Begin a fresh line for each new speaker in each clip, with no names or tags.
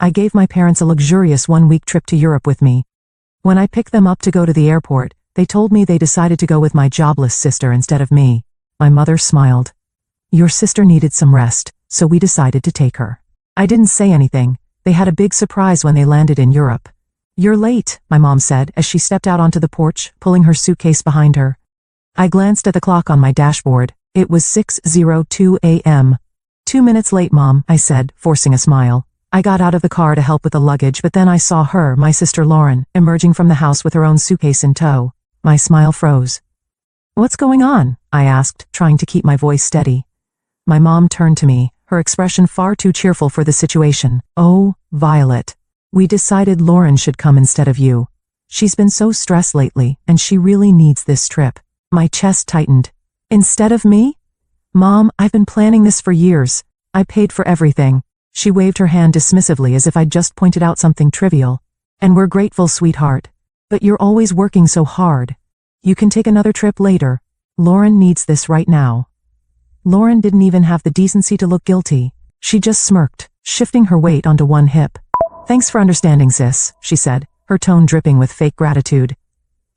I gave my parents a luxurious one-week trip to Europe with me. When I picked them up to go to the airport, they told me they decided to go with my jobless sister instead of me. My mother smiled. Your sister needed some rest, so we decided to take her. I didn't say anything. They had a big surprise when they landed in Europe. You're late, my mom said as she stepped out onto the porch, pulling her suitcase behind her. I glanced at the clock on my dashboard. It was 6:02 a.m. 2 minutes late, Mom, I said, forcing a smile. I got out of the car to help with the luggage, but then I saw her, my sister Lauren, emerging from the house with her own suitcase in tow. My smile froze. What's going on? I asked, trying to keep my voice steady. My mom turned to me, her expression far too cheerful for the situation. Oh, Violet. We decided Lauren should come instead of you. She's been so stressed lately, and she really needs this trip. My chest tightened. Instead of me? Mom, I've been planning this for years. I paid for everything. She waved her hand dismissively as if I'd just pointed out something trivial. And we're grateful, sweetheart. But you're always working so hard. You can take another trip later. Lauren needs this right now. Lauren didn't even have the decency to look guilty. She just smirked, shifting her weight onto one hip. Thanks for understanding, sis, she said, her tone dripping with fake gratitude.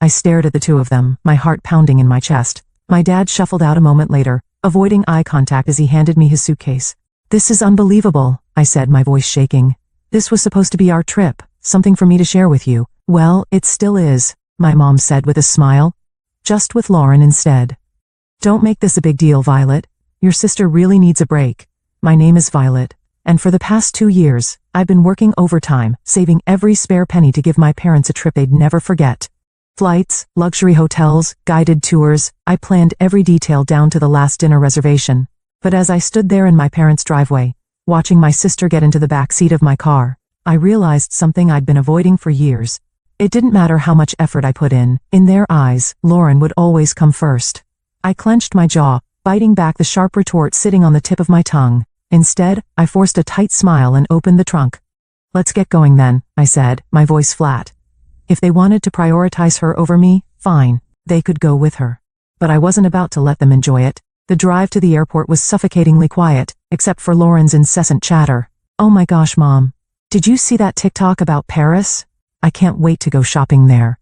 I stared at the two of them, my heart pounding in my chest. My dad shuffled out a moment later, avoiding eye contact as he handed me his suitcase. This is unbelievable, I said, my voice shaking. This was supposed to be our trip, something for me to share with you. Well, it still is, my mom said with a smile. Just with Lauren instead. Don't make this a big deal, Violet. Your sister really needs a break. My name is Violet, and for the past 2 years, I've been working overtime, saving every spare penny to give my parents a trip they'd never forget. Flights, luxury hotels, guided tours, I planned every detail down to the last dinner reservation. But as I stood there in my parents' driveway, watching my sister get into the back seat of my car, I realized something I'd been avoiding for years. It didn't matter how much effort I put in their eyes, Lauren would always come first. I clenched my jaw, biting back the sharp retort sitting on the tip of my tongue. Instead, I forced a tight smile and opened the trunk. Let's get going then, I said, my voice flat. If they wanted to prioritize her over me, fine, they could go with her. But I wasn't about to let them enjoy it. The drive to the airport was suffocatingly quiet, except for Lauren's incessant chatter. Oh my gosh, Mom. Did you see that TikTok about Paris? I can't wait to go shopping there.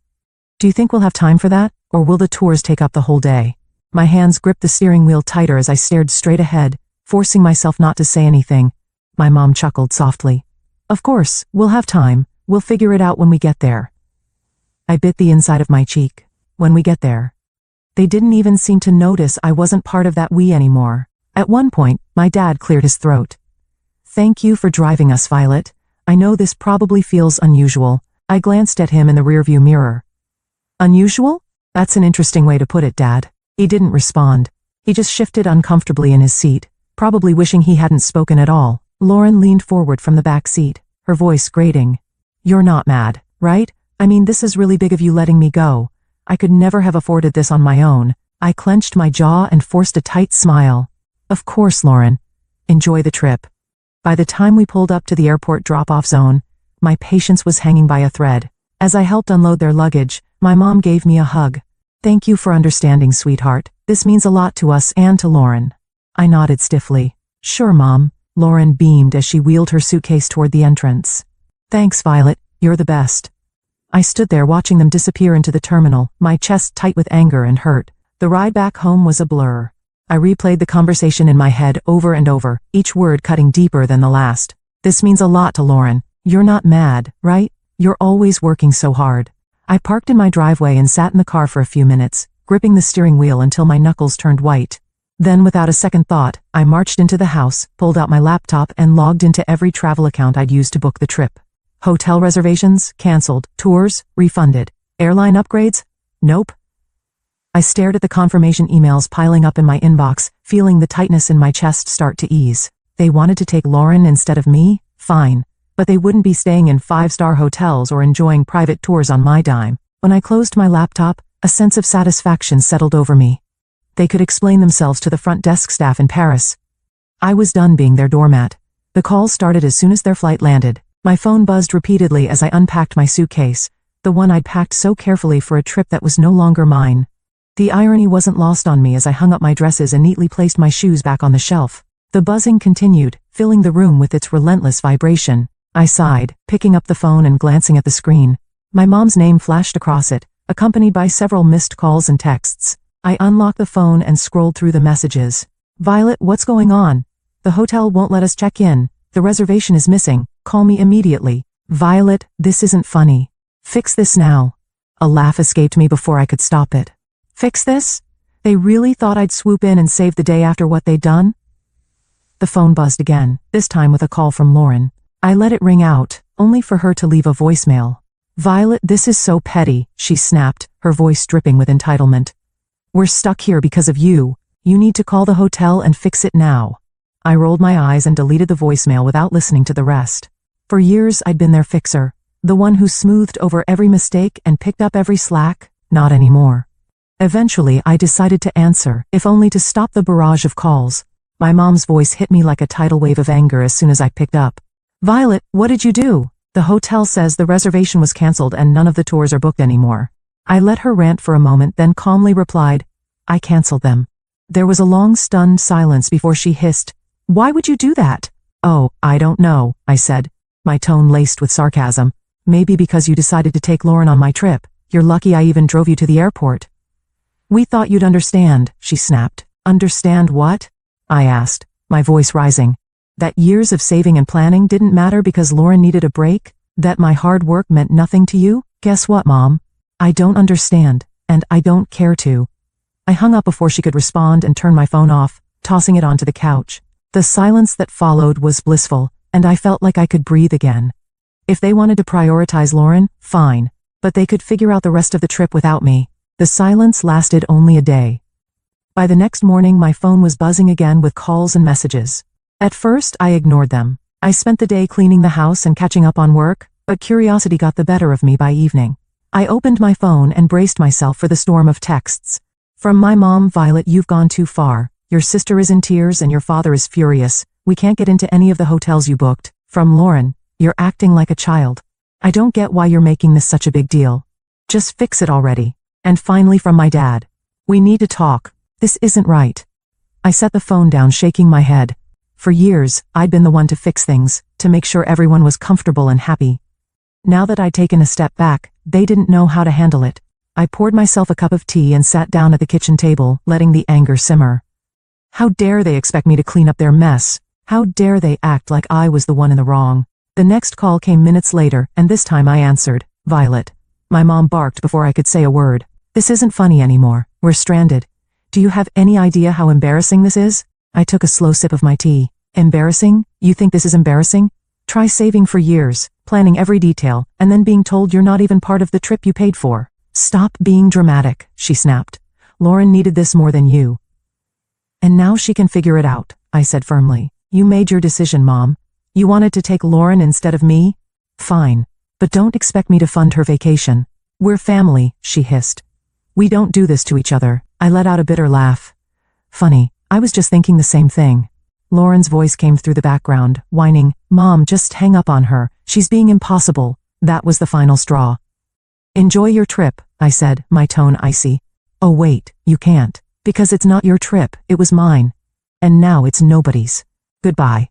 Do you think we'll have time for that, or will the tours take up the whole day? My hands gripped the steering wheel tighter as I stared straight ahead, forcing myself not to say anything. My mom chuckled softly. Of course, we'll have time. We'll figure it out when we get there. I bit the inside of my cheek. When we get there. They didn't even seem to notice I wasn't part of that we anymore. At one point, my dad cleared his throat. Thank you for driving us, Violet. I know this probably feels unusual. I glanced at him in the rearview mirror. Unusual? That's an interesting way to put it, Dad. He didn't respond. He just shifted uncomfortably in his seat, probably wishing he hadn't spoken at all. Lauren leaned forward from the back seat, her voice grating. You're not mad, right? I mean, this is really big of you letting me go. I could never have afforded this on my own. I clenched my jaw and forced a tight smile. Of course, Lauren. Enjoy the trip. By the time we pulled up to the airport drop-off zone, my patience was hanging by a thread. As I helped unload their luggage, my mom gave me a hug. Thank you for understanding, sweetheart. This means a lot to us and to Lauren. I nodded stiffly. Sure, Mom. Lauren beamed as she wheeled her suitcase toward the entrance. Thanks, Violet. You're the best. I stood there watching them disappear into the terminal, my chest tight with anger and hurt. The ride back home was a blur. I replayed the conversation in my head over and over, each word cutting deeper than the last. This means a lot to Lauren. You're not mad, right? You're always working so hard. I parked in my driveway and sat in the car for a few minutes, gripping the steering wheel until my knuckles turned white. Then, without a second thought, I marched into the house, pulled out my laptop and logged into every travel account I'd used to book the trip. Hotel reservations, canceled. Tours, refunded. Airline upgrades? Nope. I stared at the confirmation emails piling up in my inbox, feeling the tightness in my chest start to ease. They wanted to take Lauren instead of me? Fine. But they wouldn't be staying in 5-star hotels or enjoying private tours on my dime. When I closed my laptop, a sense of satisfaction settled over me. They could explain themselves to the front desk staff in Paris. I was done being their doormat. The calls started as soon as their flight landed. My phone buzzed repeatedly as I unpacked my suitcase, the one I'd packed so carefully for a trip that was no longer mine. The irony wasn't lost on me as I hung up my dresses and neatly placed my shoes back on the shelf. The buzzing continued, filling the room with its relentless vibration. I sighed, picking up the phone and glancing at the screen. My mom's name flashed across it, accompanied by several missed calls and texts. I unlocked the phone and scrolled through the messages. Violet, what's going on? The hotel won't let us check in. The reservation is missing. Call me immediately. Violet, this isn't funny. Fix this now. A laugh escaped me before I could stop it. Fix this? They really thought I'd swoop in and save the day after what they'd done? The phone buzzed again, this time with a call from Lauren. I let it ring out, only for her to leave a voicemail. Violet, this is so petty, she snapped, her voice dripping with entitlement. We're stuck here because of you. You need to call the hotel and fix it now. I rolled my eyes and deleted the voicemail without listening to the rest. For years I'd been their fixer, the one who smoothed over every mistake and picked up every slack. Not anymore. Eventually I decided to answer, if only to stop the barrage of calls. My mom's voice hit me like a tidal wave of anger as soon as I picked up. Violet, what did you do? The hotel says the reservation was canceled and none of the tours are booked anymore. I let her rant for a moment, then calmly replied, I canceled them. There was a long stunned silence before she hissed, Why would you do that? Oh, I don't know, I said, my tone laced with sarcasm. Maybe because you decided to take Lauren on my trip. You're lucky I even drove you to the airport. We thought you'd understand, she snapped. Understand what? I asked, my voice rising. That years of saving and planning didn't matter because Lauren needed a break? That my hard work meant nothing to you? Guess what, Mom? I don't understand, and I don't care to. I hung up before she could respond and turned my phone off, tossing it onto the couch. The silence that followed was blissful, and I felt like I could breathe again. If they wanted to prioritize Lauren, fine, but they could figure out the rest of the trip without me. The silence lasted only a day. By the next morning, my phone was buzzing again with calls and messages. At first, I ignored them. I spent the day cleaning the house and catching up on work, but curiosity got the better of me by evening. I opened my phone and braced myself for the storm of texts. From my mom, Violet, you've gone too far. Your sister is in tears and your father is furious. We can't get into any of the hotels you booked. From Lauren, you're acting like a child. I don't get why you're making this such a big deal. Just fix it already. And finally from my dad. We need to talk. This isn't right. I set the phone down, shaking my head. For years, I'd been the one to fix things, to make sure everyone was comfortable and happy. Now that I'd taken a step back, they didn't know how to handle it. I poured myself a cup of tea and sat down at the kitchen table, letting the anger simmer. How dare they expect me to clean up their mess? How dare they act like I was the one in the wrong? The next call came minutes later, and this time I answered, Violet. My mom barked before I could say a word. This isn't funny anymore. We're stranded. Do you have any idea how embarrassing this is? I took a slow sip of my tea. Embarrassing? You think this is embarrassing? Try saving for years, planning every detail, and then being told you're not even part of the trip you paid for. Stop being dramatic, she snapped. Lauren needed this more than you. And now she can figure it out, I said firmly. You made your decision, Mom. You wanted to take Lauren instead of me? Fine. But don't expect me to fund her vacation. We're family, she hissed. We don't do this to each other. I let out a bitter laugh. Funny, I was just thinking the same thing. Lauren's voice came through the background, whining, Mom, just hang up on her. She's being impossible. That was the final straw. Enjoy your trip, I said, my tone icy. Oh wait, you can't. Because it's not your trip, it was mine. And now it's nobody's. Goodbye.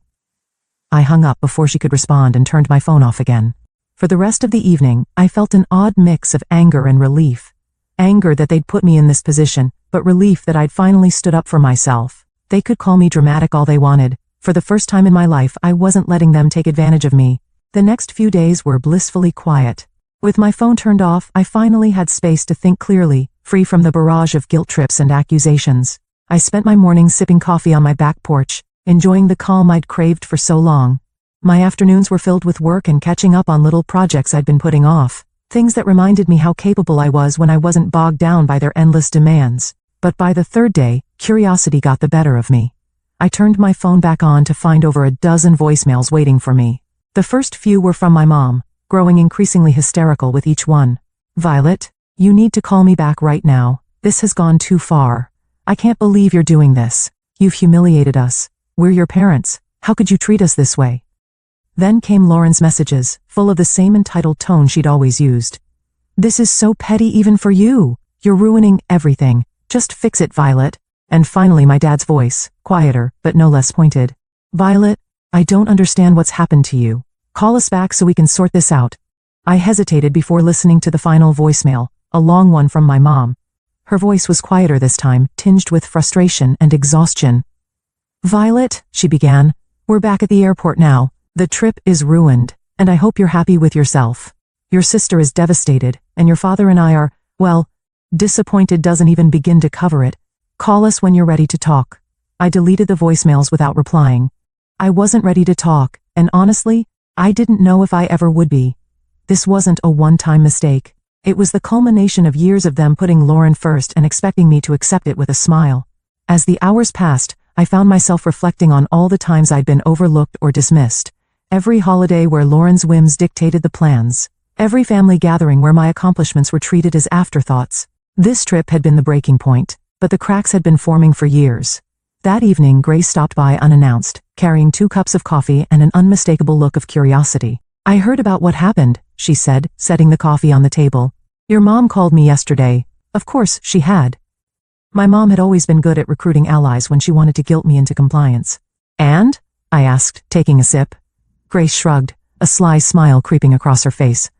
I hung up before she could respond and turned my phone off again. For the rest of the evening, I felt an odd mix of anger and relief. Anger that they'd put me in this position, but relief that I'd finally stood up for myself. They could call me dramatic all they wanted. For the first time in my life, I wasn't letting them take advantage of me. The next few days were blissfully quiet. With my phone turned off, I finally had space to think clearly, free from the barrage of guilt trips and accusations. I spent my mornings sipping coffee on my back porch, enjoying the calm I'd craved for so long. My afternoons were filled with work and catching up on little projects I'd been putting off, things that reminded me how capable I was when I wasn't bogged down by their endless demands. But by the third day, curiosity got the better of me. I turned my phone back on to find over a dozen voicemails waiting for me. The first few were from my mom, growing increasingly hysterical with each one. Violet, you need to call me back right now. This has gone too far. I can't believe you're doing this. You've humiliated us. We're your parents. How could you treat us this way? Then came Lauren's messages, full of the same entitled tone she'd always used. This is so petty even for you. You're ruining everything. Just fix it, Violet. And finally my dad's voice, quieter, but no less pointed. Violet, I don't understand what's happened to you. Call us back so we can sort this out. I hesitated before listening to the final voicemail, a long one from my mom. Her voice was quieter this time, tinged with frustration and exhaustion. Violet, she began, we're back at the airport now. The trip is ruined, and I hope you're happy with yourself. Your sister is devastated, and your father and I are, well, disappointed doesn't even begin to cover it. Call us when you're ready to talk. I deleted the voicemails without replying. I wasn't ready to talk, and honestly, I didn't know if I ever would be. This wasn't a one-time mistake. It was the culmination of years of them putting Lauren first and expecting me to accept it with a smile. As the hours passed, I found myself reflecting on all the times I'd been overlooked or dismissed. Every holiday where Lauren's whims dictated the plans. Every family gathering where my accomplishments were treated as afterthoughts. This trip had been the breaking point, but the cracks had been forming for years. That evening, Grace stopped by unannounced, carrying 2 cups of coffee and an unmistakable look of curiosity. I heard about what happened, she said, setting the coffee on the table. Your mom called me yesterday. Of course, she had. My mom had always been good at recruiting allies when she wanted to guilt me into compliance. And? I asked, taking a sip. Grace shrugged, a sly smile creeping across her face.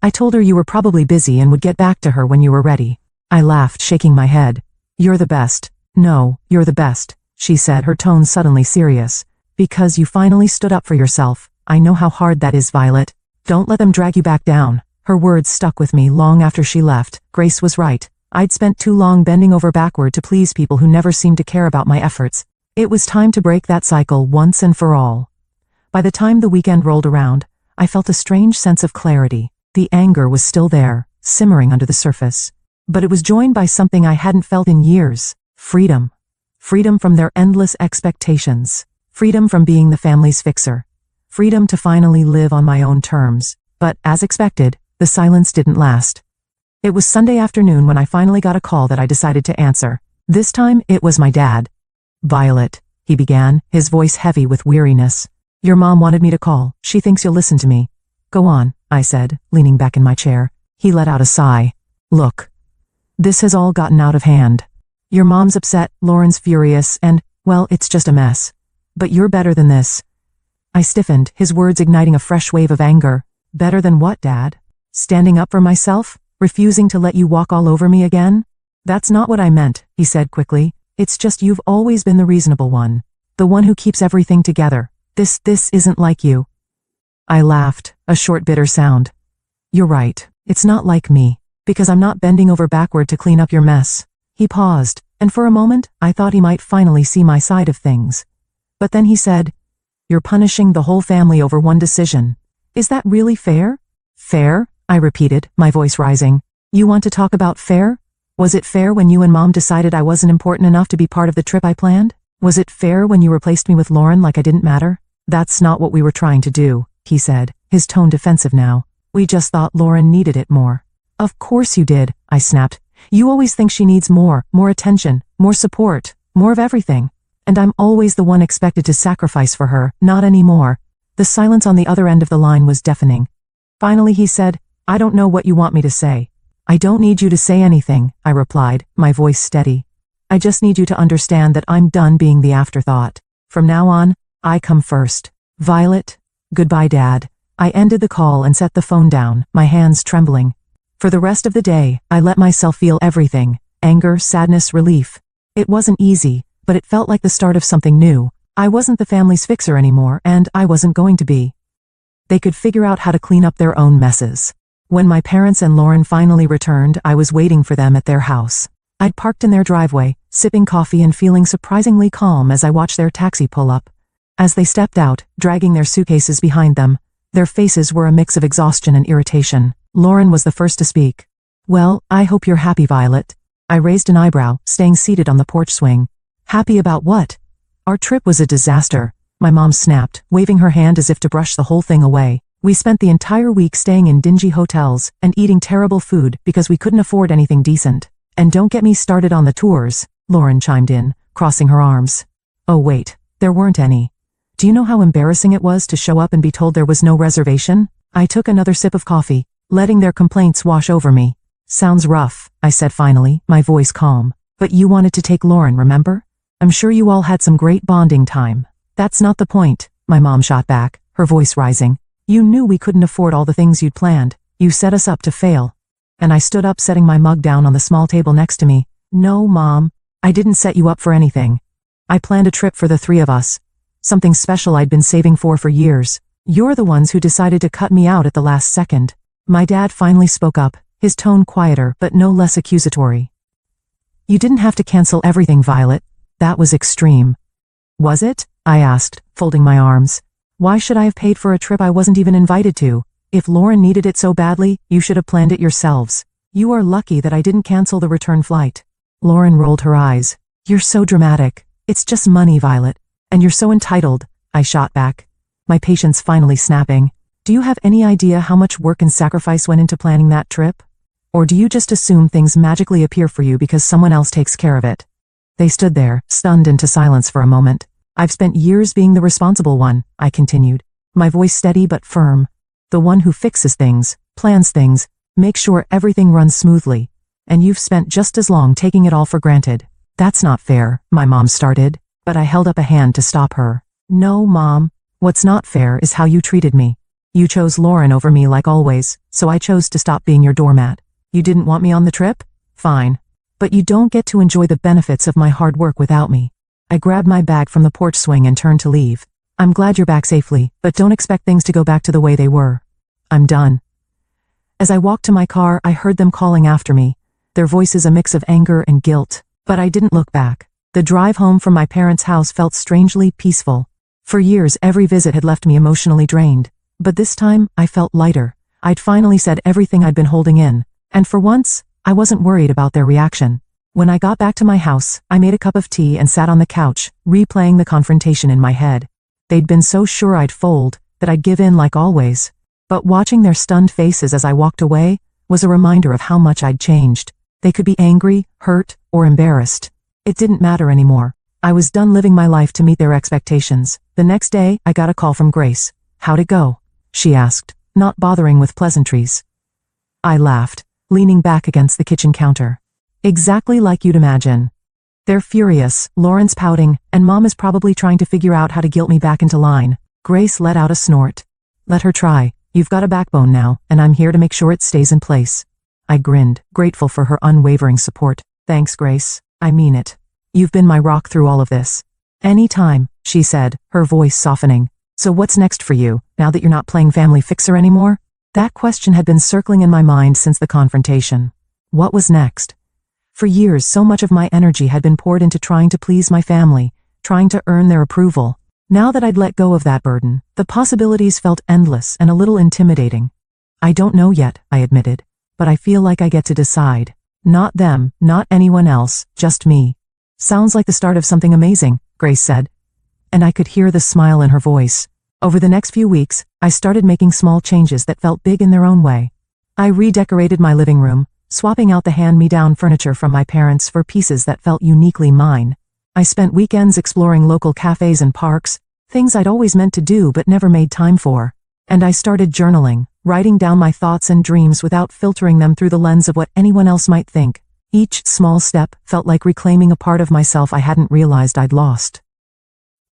I told her you were probably busy and would get back to her when you were ready. I laughed, shaking my head. You're the best. No, you're the best, she said, her tone suddenly serious. Because you finally stood up for yourself. I know how hard that is, Violet. Don't let them drag you back down. Her words stuck with me long after she left. Grace was right. I'd spent too long bending over backward to please people who never seemed to care about my efforts. It was time to break that cycle once and for all. By the time the weekend rolled around, I felt a strange sense of clarity. The anger was still there, simmering under the surface. But it was joined by something I hadn't felt in years. Freedom. Freedom from their endless expectations. Freedom from being the family's fixer. Freedom to finally live on my own terms. But, as expected, the silence didn't last. It was Sunday afternoon when I finally got a call that I decided to answer. This time, it was my dad. Violet, he began, his voice heavy with weariness. Your mom wanted me to call. She thinks you'll listen to me. Go on, I said, leaning back in my chair. He let out a sigh. Look. This has all gotten out of hand. Your mom's upset, Lauren's furious, and, well, it's just a mess. But you're better than this. I stiffened, his words igniting a fresh wave of anger. Better than what, Dad? Standing up for myself? Refusing to let you walk all over me again? That's not what I meant, he said quickly. It's just you've always been the reasonable one. The one who keeps everything together. This isn't like you. I laughed, a short bitter sound. You're right, it's not like me, because I'm not bending over backward to clean up your mess. He paused, and for a moment, I thought he might finally see my side of things. But then he said, You're punishing the whole family over one decision. Is that really fair? Fair? I repeated, my voice rising. You want to talk about fair? Was it fair when you and Mom decided I wasn't important enough to be part of the trip I planned? Was it fair when you replaced me with Lauren like I didn't matter? That's not what we were trying to do, he said, his tone defensive now. We just thought Lauren needed it more. Of course you did, I snapped. You always think she needs more attention, more support, more of everything. And I'm always the one expected to sacrifice for her, not anymore. The silence on the other end of the line was deafening. Finally he said, I don't know what you want me to say. I don't need you to say anything, I replied, my voice steady. I just need you to understand that I'm done being the afterthought. From now on, I come first. Violet, goodbye, Dad. I ended the call and set the phone down, my hands trembling. For the rest of the day, I let myself feel everything. Anger, sadness, relief. It wasn't easy, but it felt like the start of something new. I wasn't the family's fixer anymore, and I wasn't going to be. They could figure out how to clean up their own messes. When my parents and Lauren finally returned, I was waiting for them at their house. I'd parked in their driveway, sipping coffee and feeling surprisingly calm as I watched their taxi pull up. As they stepped out, dragging their suitcases behind them, their faces were a mix of exhaustion and irritation. Lauren was the first to speak. Well, I hope you're happy, Violet. I raised an eyebrow, staying seated on the porch swing. Happy about what? Our trip was a disaster, my mom snapped, waving her hand as if to brush the whole thing away. We spent the entire week staying in dingy hotels and eating terrible food because we couldn't afford anything decent. And don't get me started on the tours, Lauren chimed in, crossing her arms. Oh wait, there weren't any. Do you know how embarrassing it was to show up and be told there was no reservation? I took another sip of coffee, letting their complaints wash over me. Sounds rough, I said finally, my voice calm. But you wanted to take Lauren, remember? I'm sure you all had some great bonding time. That's not the point, my mom shot back, her voice rising. You knew we couldn't afford all the things you'd planned. You set us up to fail. And I stood up, setting my mug down on the small table next to me. No, Mom. I didn't set you up for anything. I planned a trip for the three of us. Something special I'd been saving for years. You're the ones who decided to cut me out at the last second. My dad finally spoke up, his tone quieter but no less accusatory. You didn't have to cancel everything, Violet. That was extreme. Was it? I asked, folding my arms. Why should I have paid for a trip I wasn't even invited to? If Lauren needed it so badly, you should have planned it yourselves. You are lucky that I didn't cancel the return flight. Lauren rolled her eyes. You're so dramatic. It's just money, Violet. And you're so entitled, I shot back, my patience finally snapping. Do you have any idea how much work and sacrifice went into planning that trip? Or do you just assume things magically appear for you because someone else takes care of it? They stood there, stunned into silence for a moment. I've spent years being the responsible one, I continued, my voice steady but firm. The one who fixes things, plans things, makes sure everything runs smoothly. And you've spent just as long taking it all for granted. That's not fair, my mom started, but I held up a hand to stop her. No, Mom. What's not fair is how you treated me. You chose Lauren over me like always, so I chose to stop being your doormat. You didn't want me on the trip? Fine. But you don't get to enjoy the benefits of my hard work without me. I grabbed my bag from the porch swing and turned to leave. I'm glad you're back safely, but don't expect things to go back to the way they were. I'm done. As I walked to my car, I heard them calling after me, their voices a mix of anger and guilt, but I didn't look back. The drive home from my parents' house felt strangely peaceful. For years, every visit had left me emotionally drained, but this time, I felt lighter. I'd finally said everything I'd been holding in, and for once, I wasn't worried about their reaction. When I got back to my house, I made a cup of tea and sat on the couch, replaying the confrontation in my head. They'd been so sure I'd fold, that I'd give in like always. But watching their stunned faces as I walked away was a reminder of how much I'd changed. They could be angry, hurt, or embarrassed. It didn't matter anymore. I was done living my life to meet their expectations. The next day, I got a call from Grace. How'd it go? She asked, not bothering with pleasantries. I laughed, leaning back against the kitchen counter. Exactly like you'd imagine. They're furious, Lauren's pouting, and Mom is probably trying to figure out how to guilt me back into line. Grace let out a snort. Let her try. You've got a backbone now, and I'm here to make sure it stays in place. I grinned, grateful for her unwavering support. Thanks, Grace. I mean it. You've been my rock through all of this. Anytime, she said, her voice softening. So what's next for you, now that you're not playing family fixer anymore? That question had been circling in my mind since the confrontation. What was next? For years, so much of my energy had been poured into trying to please my family, trying to earn their approval. Now that I'd let go of that burden, the possibilities felt endless and a little intimidating. I don't know yet, I admitted, but I feel like I get to decide. Not them, not anyone else, just me. Sounds like the start of something amazing, Grace said. And I could hear the smile in her voice. Over the next few weeks, I started making small changes that felt big in their own way. I redecorated my living room, swapping out the hand-me-down furniture from my parents for pieces that felt uniquely mine. I spent weekends exploring local cafes and parks, things I'd always meant to do but never made time for. And I started journaling, writing down my thoughts and dreams without filtering them through the lens of what anyone else might think. Each small step felt like reclaiming a part of myself I hadn't realized I'd lost.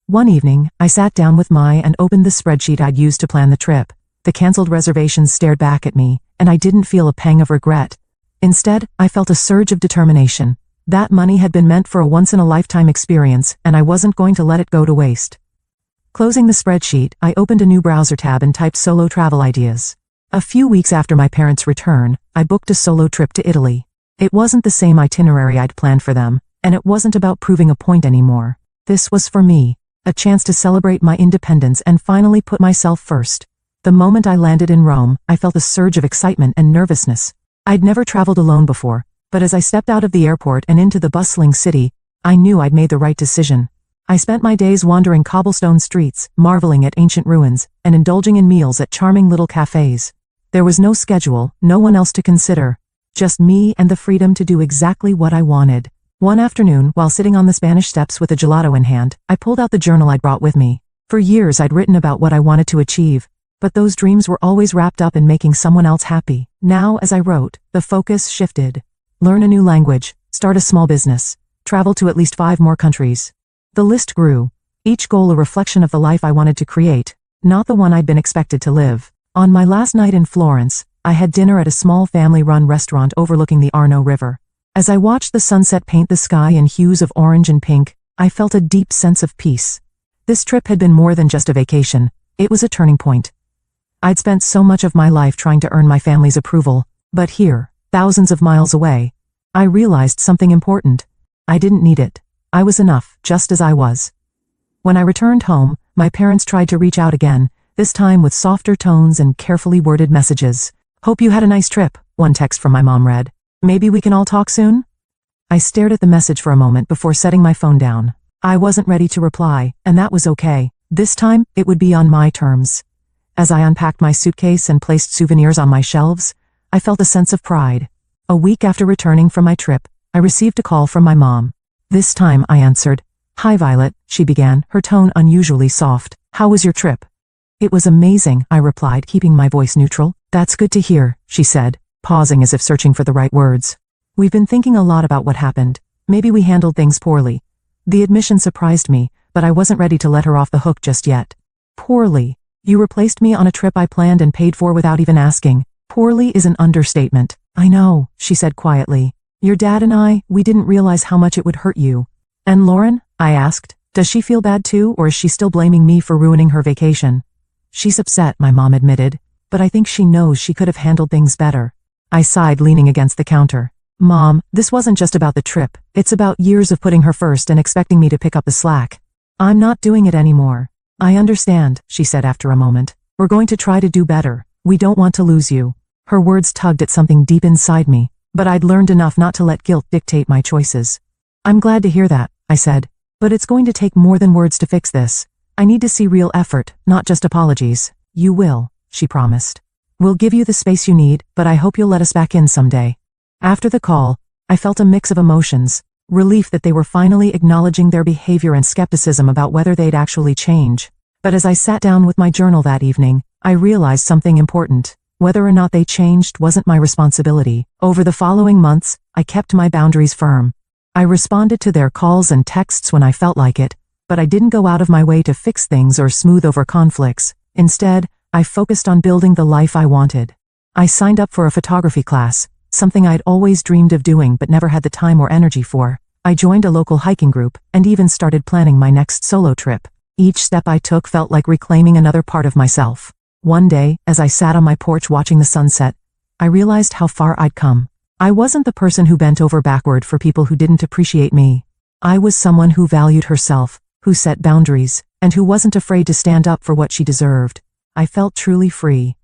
One evening, I sat down with Mai and opened the spreadsheet I'd used to plan the trip. The canceled reservations stared back at me, and I didn't feel a pang of regret. Instead, I felt a surge of determination. That money had been meant for a once-in-a-lifetime experience, and I wasn't going to let it go to waste. Closing the spreadsheet, I opened a new browser tab and typed solo travel ideas. A few weeks after my parents' return, I booked a solo trip to Italy. It wasn't the same itinerary I'd planned for them, and it wasn't about proving a point anymore. This was for me, a chance to celebrate my independence and finally put myself first. The moment I landed in Rome, I felt a surge of excitement and nervousness. I'd never traveled alone before, but as I stepped out of the airport and into the bustling city, I knew I'd made the right decision. I spent my days wandering cobblestone streets, marveling at ancient ruins, and indulging in meals at charming little cafes. There was no schedule, no one else to consider. Just me and the freedom to do exactly what I wanted. One afternoon, while sitting on the Spanish steps with a gelato in hand, I pulled out the journal I'd brought with me. For years I'd written about what I wanted to achieve, but those dreams were always wrapped up in making someone else happy. Now, as I wrote, the focus shifted. Learn a new language, start a small business, travel to at least 5 more countries. The list grew, each goal a reflection of the life I wanted to create, not the one I'd been expected to live. On my last night in Florence, I had dinner at a small family-run restaurant overlooking the Arno River. As I watched the sunset paint the sky in hues of orange and pink, I felt a deep sense of peace. This trip had been more than just a vacation, it was a turning point. I'd spent so much of my life trying to earn my family's approval, but here, thousands of miles away, I realized something important. I didn't need it. I was enough, just as I was. When I returned home, my parents tried to reach out again, this time with softer tones and carefully worded messages. "Hope you had a nice trip," one text from my mom read. "Maybe we can all talk soon?" I stared at the message for a moment before setting my phone down. I wasn't ready to reply, and that was okay. This time, it would be on my terms. As I unpacked my suitcase and placed souvenirs on my shelves, I felt a sense of pride. A week after returning from my trip, I received a call from my mom. This time I answered. "Hi Violet," she began, her tone unusually soft. "How was your trip?" "It was amazing," I replied, keeping my voice neutral. "That's good to hear," she said, pausing as if searching for the right words. "We've been thinking a lot about what happened. Maybe we handled things poorly." The admission surprised me, but I wasn't ready to let her off the hook just yet. "Poorly? You replaced me on a trip I planned and paid for without even asking. Poorly is an understatement." "I know," she said quietly. "Your dad and we didn't realize how much it would hurt you." "And Lauren?" I asked. "Does she feel bad too, or is she still blaming me for ruining her vacation?" "She's upset," my mom admitted, "but I think she knows she could have handled things better." I sighed, leaning against the counter. "Mom, this wasn't just about the trip. It's about years of putting her first and expecting me to pick up the slack. I'm not doing it anymore." "I understand," she said after a moment. "We're going to try to do better. We don't want to lose you." Her words tugged at something deep inside me, but I'd learned enough not to let guilt dictate my choices. "I'm glad to hear that," I said. "But it's going to take more than words to fix this. I need to see real effort, not just apologies." "You will," she promised. "We'll give you the space you need, but I hope you'll let us back in someday." After the call, I felt a mix of emotions. Relief that they were finally acknowledging their behavior and skepticism about whether they'd actually change. But as I sat down with my journal that evening, I realized something important. Whether or not they changed wasn't my responsibility. Over the following months, I kept my boundaries firm. I responded to their calls and texts when I felt like it, but I didn't go out of my way to fix things or smooth over conflicts. Instead, I focused on building the life I wanted. I signed up for a photography class, something I'd always dreamed of doing but never had the time or energy for. I joined a local hiking group, and even started planning my next solo trip. Each step I took felt like reclaiming another part of myself. One day, as I sat on my porch watching the sunset, I realized how far I'd come. I wasn't the person who bent over backward for people who didn't appreciate me. I was someone who valued herself, who set boundaries, and who wasn't afraid to stand up for what she deserved. I felt truly free.